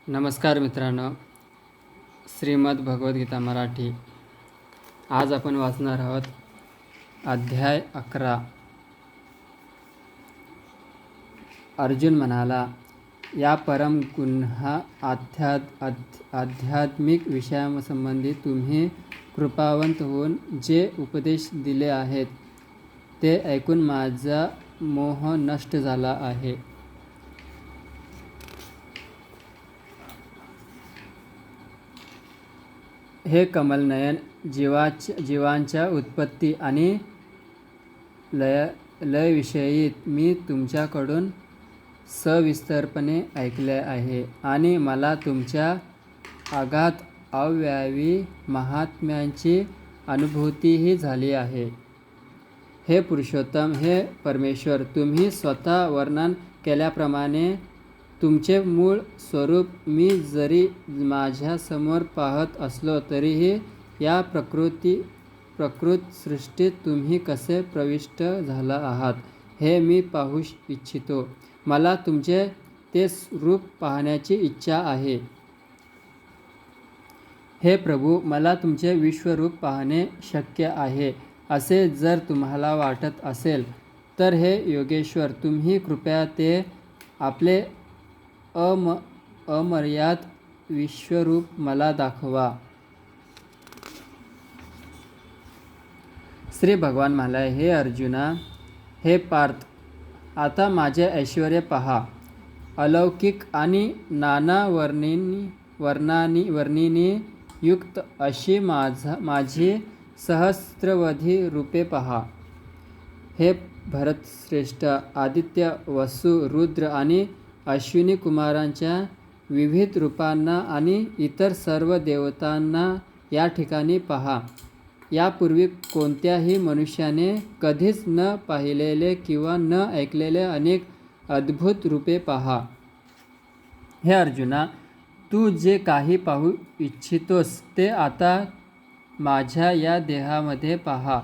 नमस्कार मित्रांनो, श्रीमद भगवद्गीता मराठी. आज आपण वाचणार आहोत अध्याय 11. अर्जुन म्हणाला, या परम गुन्हा आध्यात्मिक विषयांसंबंधी तुम्ही कृपावंत होऊन जे उपदेश दिले आहेत ते ऐकून माझा मोह नष्ट झाला आहे. हे कमलनयन, जीवांच्या उत्पत्ती आणि लयविषयी मी तुमच्याकडून सविस्तरपणे ऐकले आहे आणि मला तुमच्या अगाध अव्ययी महात्म्यांची अनुभूतीही झाली आहे. हे पुरुषोत्तम, हे परमेश्वर, तुम्ही स्वतः वर्णन केल्याप्रमाणे तुमचे मूळ स्वरूप मी जरी माझ्यासमोर पाहत असलो तरीही या प्रकृत सृष्टीत तुम्ही कसे प्रविष्ट झाला आहात हे मी पाहू इच्छितो. मला तुमचे ते रूप पाहण्याची इच्छा आहे. हे प्रभू, मला तुमचे विश्वरूप पाहणे शक्य आहे असे जर तुम्हाला वाटत असेल तर हे योगेश्वर, तुम्ही कृपया ते आपले अमर्याद विश्वरूप मला दाखवा. श्री भगवान म्हणाले, हे अर्जुना, हे पार्थ, आता माझे ऐश्वर्य पहा. अलौकिक आणि नाना वर्णीने युक्त अशी माझी सहस्त्रवधी रूपे पहा. हे भरतश्रेष्ठ, आदित्य, वसु, रुद्र आणि अश्विनी कुमारांच्या विविध रूपांना आणि इतर सर्व देवतांना या ठिकाणी पहा. यापूर्वी कोणत्याही मनुष्याने कधीच न पाहिलेले किंवा न ऐकलेले अनेक अद्भुत रूपे पहा. हे अर्जुना, तू जे काही पाहू इच्छितोस ते आता माझ्या या देहामध्ये पहा.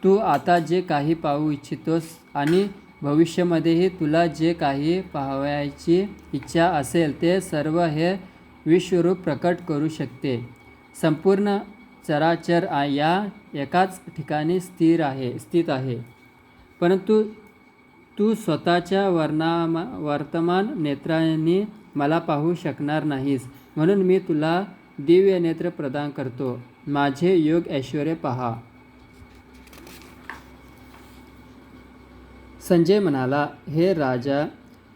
तू आता जे काही पाहू इच्छितोस आणि भविष्यामध्येही तुला जे काही पाहावयाची इच्छा असेल ते सर्व हे विश्वरूप प्रकट करू शकते. संपूर्ण चराचर या एकाच ठिकाणी स्थित आहे, परंतु तू स्वतःच्या वर्तमान नेत्रांनी मला पाहू शकणार नाहीस. म्हणून मी तुला दिव्य नेत्र प्रदान करतो. माझे योग ऐश्वर्य पहा. संजय म्हणाला, हे राजा,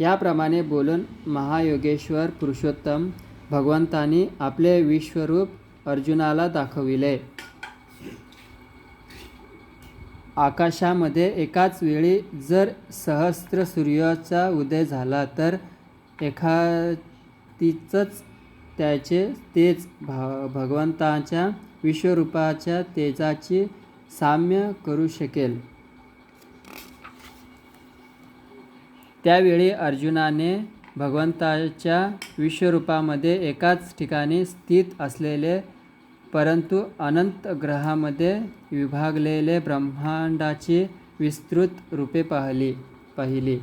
याप्रमाणे बोलून महायोगेश्वर पुरुषोत्तम भगवंतांनी आपले विश्वरूप अर्जुनाला दाखविले. आकाशामध्ये एकाच वेळी जर सहस्त्र सूर्याचा उदय झाला तर एखादीच त्याचे तेज भगवंताच्या विश्वरूपाच्या तेजाची साम्य करू शकेल. त्यावेळी अर्जुनाने भगवंताच्या विश्वरूपामध्ये एकाच ठिकाणी स्थित असलेले परंतु अनंत ग्रहामध्ये विभागलेले ब्रह्मांडाची विस्तृत रूपे पाहिली.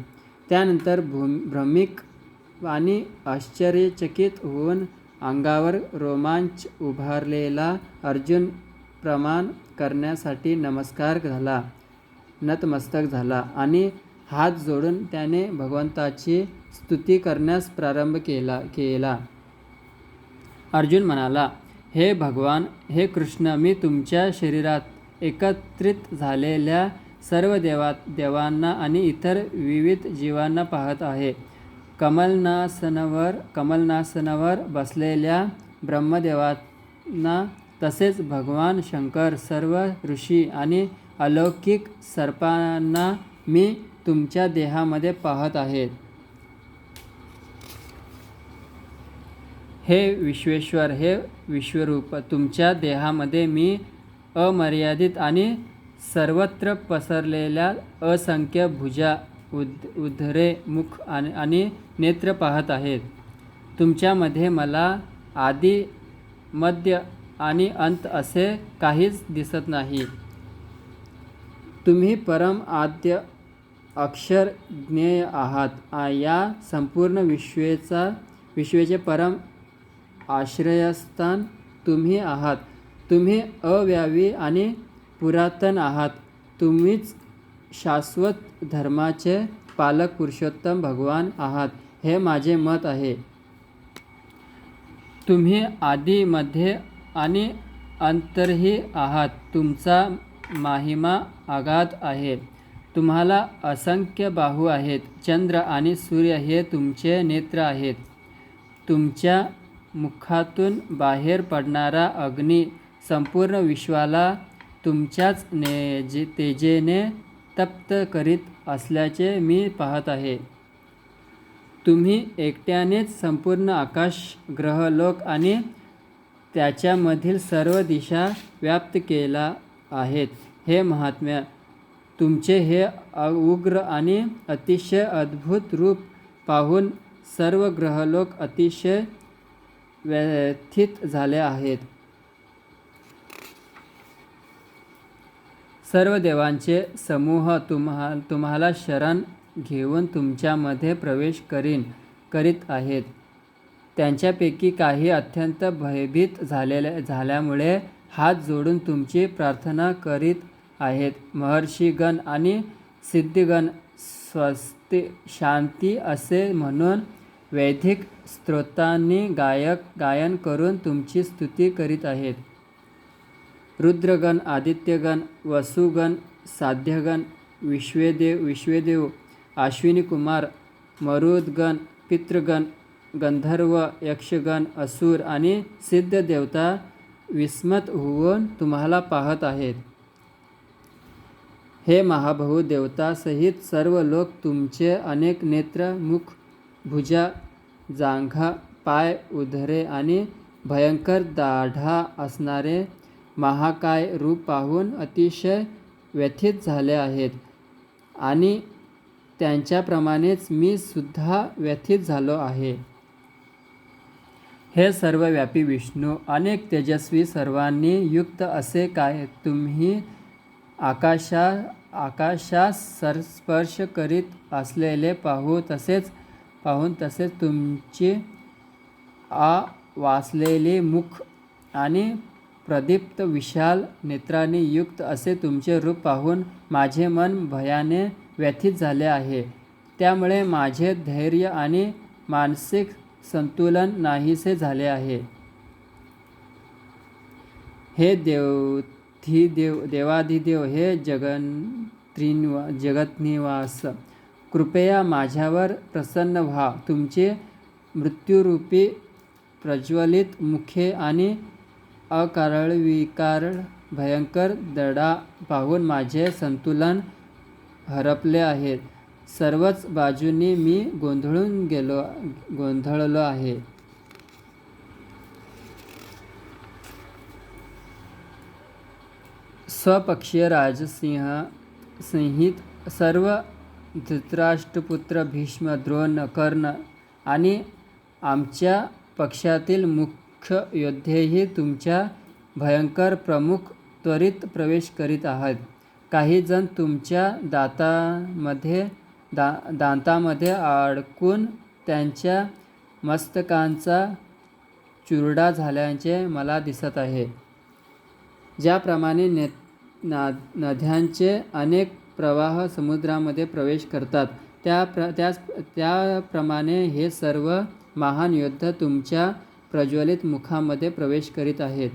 त्यानंतर भ्रमिक आणि आश्चर्यचकित होऊन अंगावर रोमांच उभारलेला अर्जुन प्रणाम करण्यासाठी नतमस्तक झाला आणि हात जोडून त्याने भगवंताची स्तुती करण्यास प्रारंभ केला. अर्जुन म्हणाला, हे भगवान, हे कृष्ण, मी तुमच्या शरीरात एकत्रित झालेल्या सर्व देवांना आणि इतर विविध जीवांना पाहत आहे. कमलनासनावर बसलेल्या ब्रह्मदेवांना तसेच भगवान शंकर, सर्व ऋषी आणि अलौकिक सर्पांना मी तुमच्या देहामध्ये पाहत आहे. हे विश्वेश्वर, हे विश्वरूप, तुमच्या देहामध्ये मी अमर्यादित आणि सर्वत्र पसरलेल्या असंख्य भुजा, उदरे, मुख आणि नेत्र पाहत आहेत. तुमच्यामध्ये मला आदी, मध्य आणि अंत असे काहीच दिसत नाही. तुम्ही परम आद्य अक्षर ज्ञेय आहात. या संपूर्ण विश्वाचा विश्वाचे परम आश्रयस्थान तुम्ही आहात. तुम्ही अव्ययी आणि पुरातन आहात. तुम्हीच शाश्वत धर्माचे पालक पुरुषोत्तम भगवान आहात, हे माझे मत आहे. तुम्ही आदी, मध्ये आणि अंतरही आहात. तुमचा महिमा अगाध आहे. तुम्हाला असंख्य बाहू आहेत. चंद्र आणि सूर्य हे तुमचे नेत्र आहेत. तुमच्या मुखातून बाहेर पडणारा अग्नी संपूर्ण विश्वाला तुमच्याच तेजेने तप्त करीत असल्याचे मी पाहत आहे. तुम्ही एकट्यानेच संपूर्ण आकाश, ग्रहलोक आणि त्याच्यामधील सर्व दिशा व्याप्त केला आहेत. हे महात्म्या, तुमचे हे उग्र आणि अतिशय अद्भुत रूप पाहून सर्व ग्रहलोक अतिशय व्यथित झाले आहेत. सर्व देवांचे समूह तुम्हाला शरण घेऊन तुमच्यामध्ये प्रवेश करीत आहेत. त्यांच्यापैकी काही अत्यंत भयभीत झाल्यामुळे हात जोडून तुमची प्रार्थना करीत आहेत. महर्षीगण आणि सिद्धगण स्वस्ति शांती असे म्हणून वैदिक स्तोत्रांनी गायन करून तुमची स्तुती करीत आहेत. रुद्रगण, आदित्यगण, वसुगण, साध्यगण, विश्वेदेव, अश्विनी कुमार, मरुदगण, पितृगण, गंधर्व, यक्षगण, असुर आणि सिद्ध देवता विस्मित होऊन तुम्हाला पाहत आहेत. हे महाभाऊ, देवतासहित सर्व लोक तुमचे अनेक नेत्र, मुख, भुजा, जांघा, पाय, उदरे आणि भयंकर दाढा असणारे महाकाय रूप पाहून अतिशय व्यथित झाले आहेत. आणि त्यांच्याप्रमाणेच मी सुद्धा व्यथित झालो आहे. हे सर्वव्यापी विष्णू, अनेक तेजस्वी, सर्वांनी युक्त असे काय तुम्ही आकाशास स्पर्श करीत असलेले पाहून तसेच तुमची वासलेली मुख आणि प्रदीप्त विशाल नेत्रांनी युक्त असे तुमचे रूप पाहून माझे मन भयाने व्यथित झाले आहे. त्यामुळे माझे धैर्य आणि मानसिक संतुलन नाहीसे झाले आहे. हे देवाधिदेव, हे जगन्निवास, कृपया माझ्यावर प्रसन्न व्हा. तुमचे मृत्यूरूपी प्रज्वलित मुखे आणि अकारळ भयंकर दडा पाहून माझे संतुलन हरपले आहे. सर्वच बाजूंनी मी गोंधळलो आहे. स्वपक्षीय राजसिंहित सर्व धृतराष्ट्रपुत्र, भीष्म, द्रोण, कर्ण आणि आमच्या पक्षातील मुख्य योद्धेही तुमच्या भयंकर प्रमुख त्वरित प्रवेश करीत आहेत. काही जण तुमच्या दातांमध्ये अडकून त्यांच्या मस्तकांचा चुरडा झाल्याचे मला दिसत आहे. ज्याप्रमाणे नद्यांचे अनेक प्रवाह समुद्रामध्ये प्रवेश करतात, त्याप्रमाणे हे सर्व महान योद्धा तुमच्या प्रज्वलित मुखामध्ये प्रवेश करीत आहेत.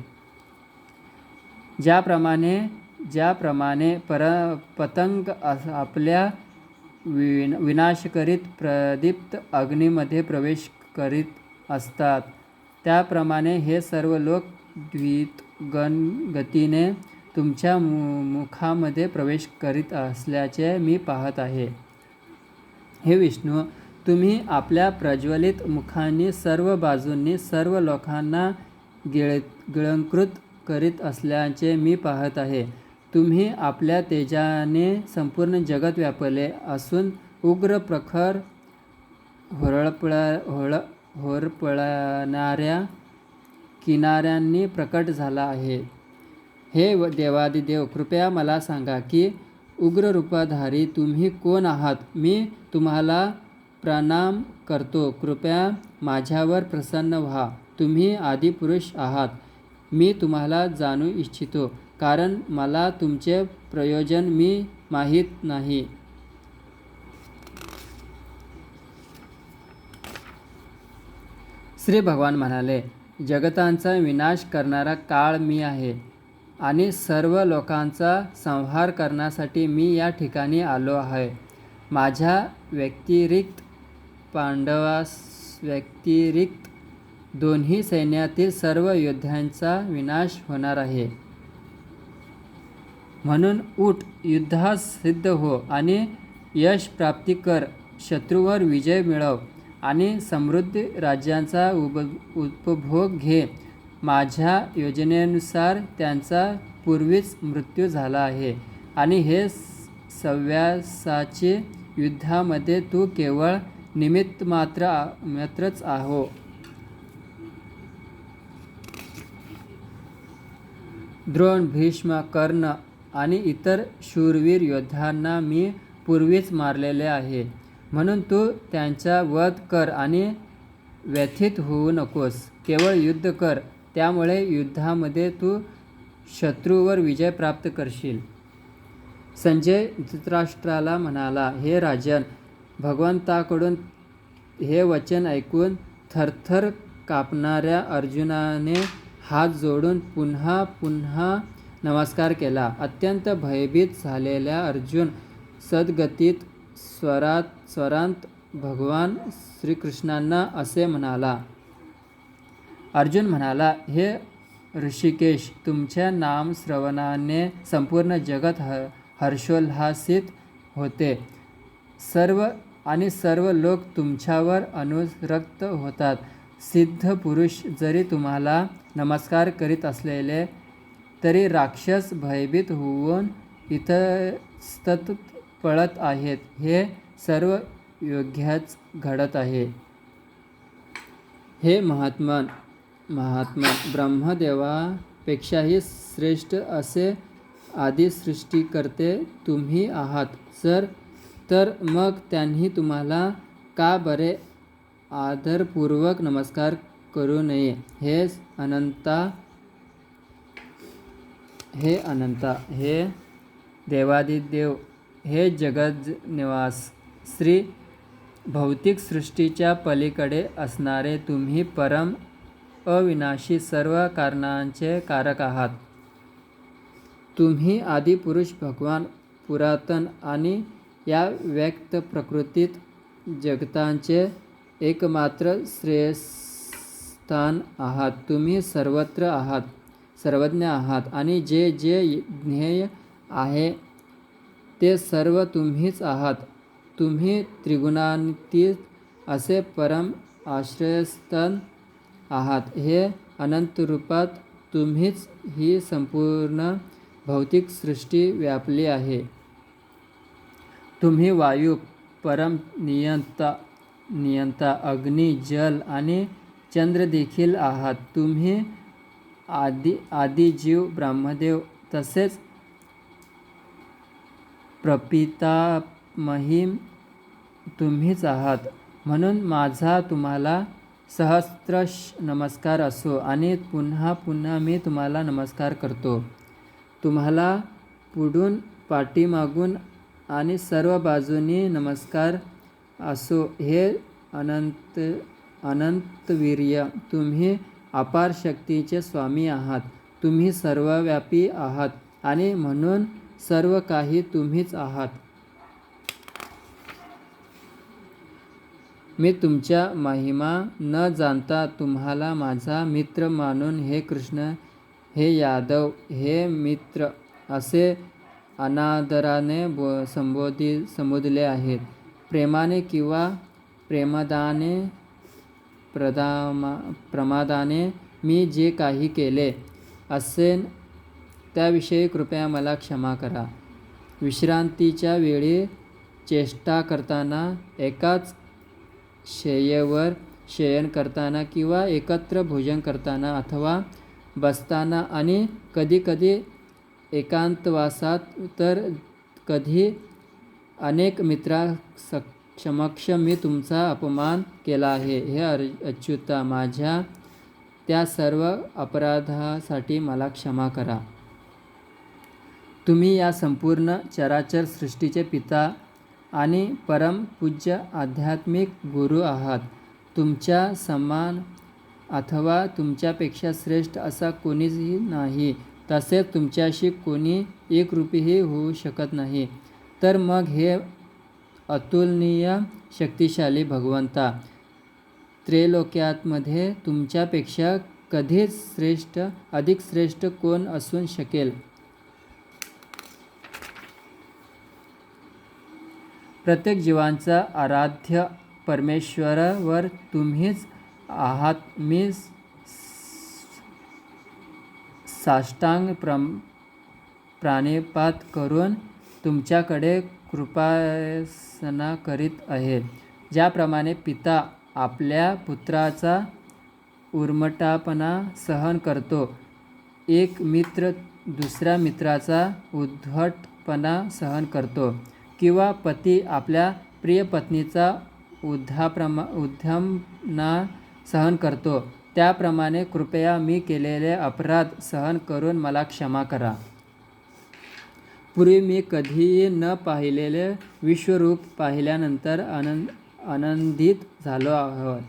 ज्याप्रमाणे पतंग आपल्या विनाशकरीत प्रदीप्त अग्नीमध्ये प्रवेश करीत असतात, त्याप्रमाणे हे सर्व लोक द्रुतगतीने तुमच्या मुखामध्ये प्रवेश करीत असल्याचे मी पाहत आहे. हे विष्णू, तुम्ही आपल्या प्रज्वलित मुखांनी सर्व बाजूंनी सर्व लोकांना गिळंकृत करीत असल्याचे मी पाहत आहे. तुम्ही आपल्या तेजाने संपूर्ण जगत व्यापले असून उग्र, प्रखर, होरपळणाऱ्या किनाऱ्यांनी प्रकट झाला आहे. हे देवादिदेव, कृपया मला सांगा की उग्र रूपधारी तुम्ही कोण आहात. मी तुम्हाला प्रणाम करतो. कृपया माझ्यावर प्रसन्न व्हा. तुम्ही आदिपुरुष आहात. मी तुम्हाला जाणू इच्छितो, कारण मला तुमचे प्रयोजन माहीत नाही. श्री भगवान म्हणाले, जगतांचा विनाश करणारा काळ मी आहे आणि सर्व लोकांचा संहार करण्यासाठी मी या ठिकाणी आलो आहे. माझ्या व्यतिरिक्त पांडवास व्यतिरिक्त दोन्ही सैन्यातील सर्व योद्ध्यांचा विनाश होणार आहे. म्हणून उठ, युद्धास सिद्ध हो आणि यश प्राप्ती कर. शत्रूवर विजय मिळव आणि समृद्ध राज्यांचा उपभोग घे. माझ्या योजनेनुसार त्यांचा पूर्वीच मृत्यू झाला आहे आणि हे सव्यासाचे युद्धामध्ये तू केवळ निमित्तमात्रच आहो. द्रोण, भीष्म, कर्ण आणि इतर शूरवीर योद्ध्यांना मी पूर्वीच मारलेले आहे. म्हणून तू त्यांचा वध कर आणि व्यथित होऊ नकोस. केवळ युद्ध कर. त्यामुळे युद्धामध्ये तू शत्रूवर विजय प्राप्त करशील. संजय धृतराष्ट्राला म्हणाला, हे राजन, भगवंताकडून हे वचन ऐकून थरथर कापणाऱ्या अर्जुनाने हात जोडून पुन्हा पुन्हा नमस्कार केला. अत्यंत भयभीत झालेला अर्जुन सद्गतीत स्वरांत भगवान श्रीकृष्णांना असे म्हणाला. अर्जुन म्हणाला, हे ऋषिकेश, तुमच्या नामश्रवणाने संपूर्ण जगत हर्षोल्हासित होते. सर्व लोक तुमच्यावर अनुरक्त होतात. सिद्ध पुरुष जरी तुम्हाला नमस्कार करीत असलेले तरी राक्षस भयभीत होऊन इतस्तत पळत आहेत. हे सर्व योग्यच घडत आहे. हे महात्मन, ब्रह्मदेवापेक्षाही श्रेष्ठ असे आदिसृष्टीकर्ते तुम्ही आहात. तर मग त्यांनी तुम्हाला का बरे आदरपूर्वक नमस्कार करू नये? हे अनंता, हे देवादिदेव, हे जगज्निवास श्री, भौतिक सृष्टीच्या पलीकडे असणारे तुम्ही परम अविनाशी सर्व कारणांचे कारक आहात. तुम्ही आदिपुरुष भगवान, पुरातन आणि या व्यक्त प्रकृतीत जगतांचे एकमात्र श्रेयस्थान आहात. तुम्ही सर्वत्र आहात, सर्वज्ञ आहात आणि जे ज्ञेय आहे ते सर्व तुम्हीच आहात. तुम्ही त्रिगुणातीत असे परम आश्रयस्थान आहात. हे अनंत रूपात तुम्हीच ही संपूर्ण भौतिक सृष्टी व्यापली आहे. तुम्ही वायू, परम नियंता, अग्नी, जल आणि चंद्र देखील आहात. तुम्ही आदिजीव, ब्रह्मदेव तसेच प्रपितामही तुम्हीच आहात. म्हणून माझा तुम्हाला सहस्त्रश नमस्कार असो आणि पुन्हा पुन्हा मी तुम्हाला नमस्कार करतो. तुम्हाला पुढून, पाठीमागून आणि सर्व बाजूनी नमस्कार असो. हे अनंतवीर्य, तुम्ही अपार शक्तीचे स्वामी आहात. तुम्ही सर्वव्यापी आहात आणि म्हणून सर्व काही तुम्हीच आहात. मी तुमच्या महिमा न जाणता तुम्हाला माझा मित्र मानून हे कृष्ण, हे यादव, हे मित्र असे अनादराने संबोधले आहेत. प्रेमाने किंवा प्रमादाने मी जे काही केले असेल त्याविषयी कृपया मला क्षमा करा. विश्रांतीच्या वेळी चेष्टा करताना, एकाच शय्येवर शयन करताना किंवा एकत्र भोजन करताना अथवा बसताना आणि कधीकधी एकांतवासात तर कधी अनेक समक्ष मी तुमचा अपमान केला आहे. हे अच्युता, माझ्या त्या सर्व अपराधासाठी मला क्षमा करा. तुम्ही या संपूर्ण चराचर सृष्टीचे पिता आणि परमपूज्य आध्यात्मिक गुरु आहात. तुमच्या समान अथवा तुमच्यापेक्षा श्रेष्ठ असा कोणीही नाही. तसेच तुमच्याशी कोणी एकरूपीही होऊ शकत नाही. तर मग हे अतुलनीय शक्तिशाली भगवंता, त्रैलोक्यामध्ये तुमच्यापेक्षा कधीच अधिक श्रेष्ठ कोण असू शकेल? प्रत्येक जीवांचा आराध्य परमेश्वरावर तुम्हीच आहात. मी साष्टांग प्राणिपात करून तुमच्याकडे कृपासना करीत आहे. ज्याप्रमाणे पिता आपल्या पुत्राचा उर्मटपणा सहन करतो, एक मित्र दुसऱ्या मित्राचा उद्धटपणा सहन करतो, किंवा पती आपल्या प्रिय पत्नीचा उद्धटपणा सहन करतो, त्याप्रमाणे कृपया मी केलेले अपराध सहन करून मला क्षमा करा. पूर्वी मी कधीही न पाहिलेले विश्वरूप पाहिल्यानंतर आनंदित झालो आहे.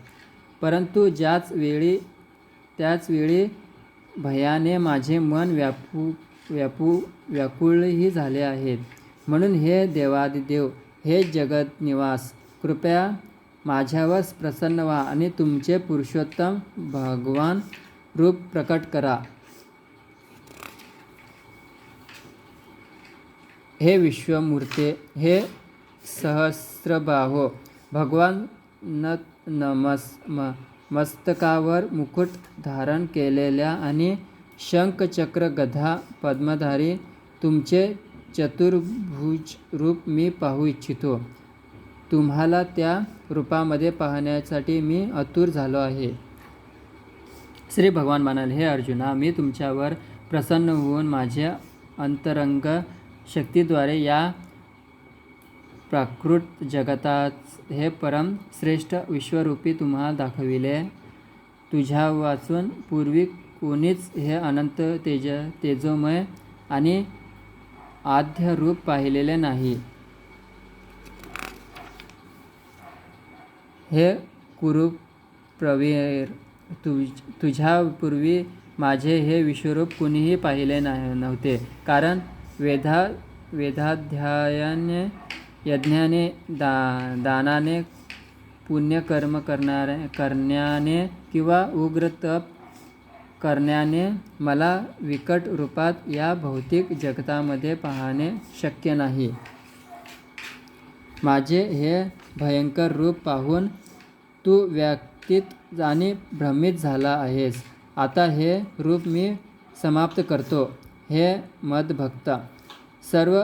परंतु त्याच वेळी भयाने माझे मन व्याकुळही झाले आहे. म्हणून हे देवादिदेव, हे जगन्निवास, कृपया माझ्यावर प्रसन्न व्हा आणि तुमचे पुरुषोत्तम भगवान रूप प्रकट करा. हे विश्वमूर्ते, हे सहस्रबाहो भगवान, मस्तकावर मुकुट धारण केलेल्या आणि शंख चक्र गदा पद्मधारी तुमचे चतुर्भुज रूप मी पाहू इच्छितो. तुम्हाला त्या रूपामध्ये पाहण्यासाठी मी आतुर झालो आहे. श्री भगवान म्हणाले, हे अर्जुना, मी तुमच्यावर प्रसन्न होऊन माझ्या अंतरंग शक्तीद्वारे या प्राकृत जगतात हे परम श्रेष्ठ विश्वरूपी तुम्हाला दाखविले. तुझ्या वाचून पूर्वी कोणीच हे अनंत तेजोमय आणि आद्य रूप पाहिलेले नाही. हे कुरुप्रवीर, तुझ्यापूर्वी माझे हे विश्वरूप कुणीही पाहिले नव्हते. कारण वेदाध्यायाने, यज्ञाने, दानाने, पुण्यकर्म करण्याने किंवा उग्र तप करण्याने मला विकट रूपात या भौतिक जगतामध्ये पाहणे शक्य नाही. माझे हे भयंकर रूप पाहून तू व्यथित आणि भ्रमित झाला आहेस. आता हे रूप मी समाप्त करतो. हे मदभक्ता, सर्व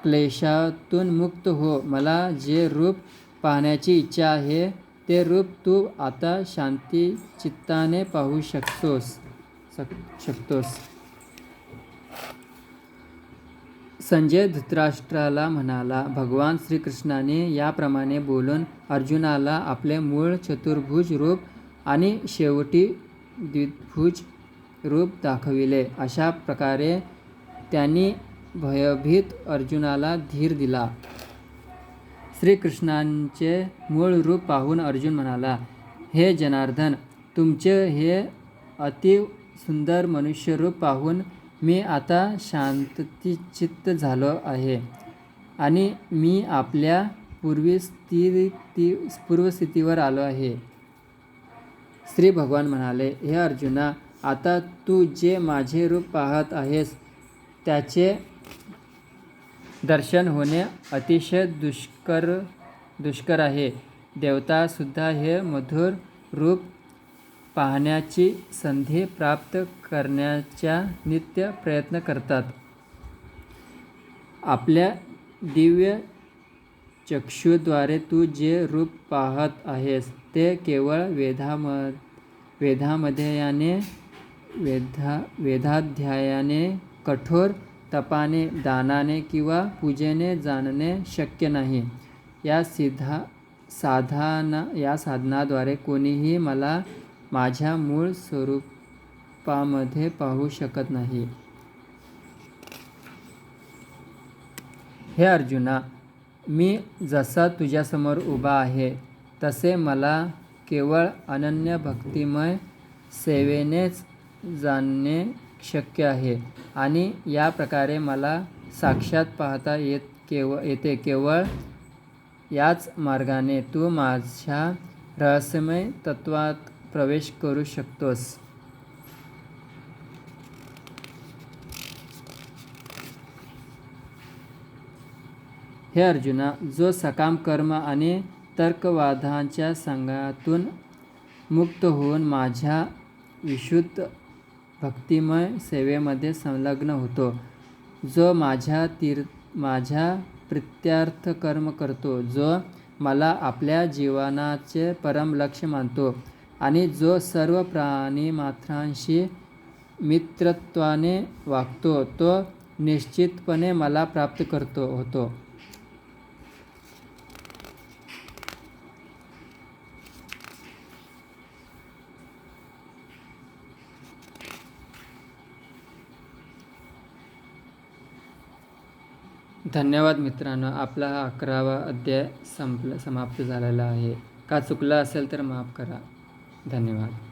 क्लेशातून मुक्त हो. मला जे रूप पाहण्याची इच्छा आहे ते रूप तू आता शांती चित्ताने पाहू शकतोस. संजय धृतराष्ट्राला म्हणाला, भगवान श्रीकृष्णाने याप्रमाणे बोलून अर्जुनाला आपले मूळ चतुर्भुज रूप आणि शेवटी द्विभुज रूप दाखविले. अशा प्रकारे त्यांनी भयभीत अर्जुनाला धीर दिला. श्रीकृष्णांचे मूळ रूप पाहून अर्जुन म्हणाला, हे जनार्दन, तुमचे हे अति सुंदर मनुष्य रूप पाहून मी आता शांतचित्त झालो आहे आणि मी आपल्या पूर्वस्थितीवर आलो आहे. श्री भगवान म्हणाले, हे अर्जुना, आता तू जे माझे रूप पाहत आहेस त्याचे दर्शन होणे अतिशय दुष्कर आहे. देवता सुद्धा हे मधुर रूप पाहण्याची संधी प्राप्त करण्याचा नित्य प्रयत्न करतात. आपल्या दिव्य चक्षुद्वारे तू जे रूप पाहत आहेस ते केवळ वेदाध्यायाने, कठोर तपाने, दानाने किंवा पूजेने जाणणे शक्य नाही. या साधनाद्वारे कोणीही मला माझ्या मूळ स्वरूपामध्ये पाहू शकत नाही. हे अर्जुना, मी जसा तुझ्यासमोर उभा आहे तसे मला केवळ अनन्य भक्तिमय सेवेनेच जाणणे शक्य आहे आणि या प्रकारे मला साक्षात पाहता येते. केवळ याच मार्गाने तू माझ्या रहस्यमय तत्वात प्रवेश करू शकतोस. हे अर्जुना, जो सकाम कर्म आणि तर्कवादांच्या संघातून मुक्त होऊन माझ्या विशुद्ध भक्तिमय सेवेमध्ये संलग्न होतो, जो माझ्या प्रीत्यर्थ कर्म करतो, जो मला आपल्या जीवनाचे परम लक्ष्य मानतो आणि जो सर्व प्राणीमात्रांशी मित्रत्वाने वागतो, तो निश्चितपणे मला प्राप्त होतो. धन्यवाद मित्रांनो. आपला हा 11वा अध्याय समाप्त झालेला आहे. का चुकला असेल तर माफ करा. धन्यवाद.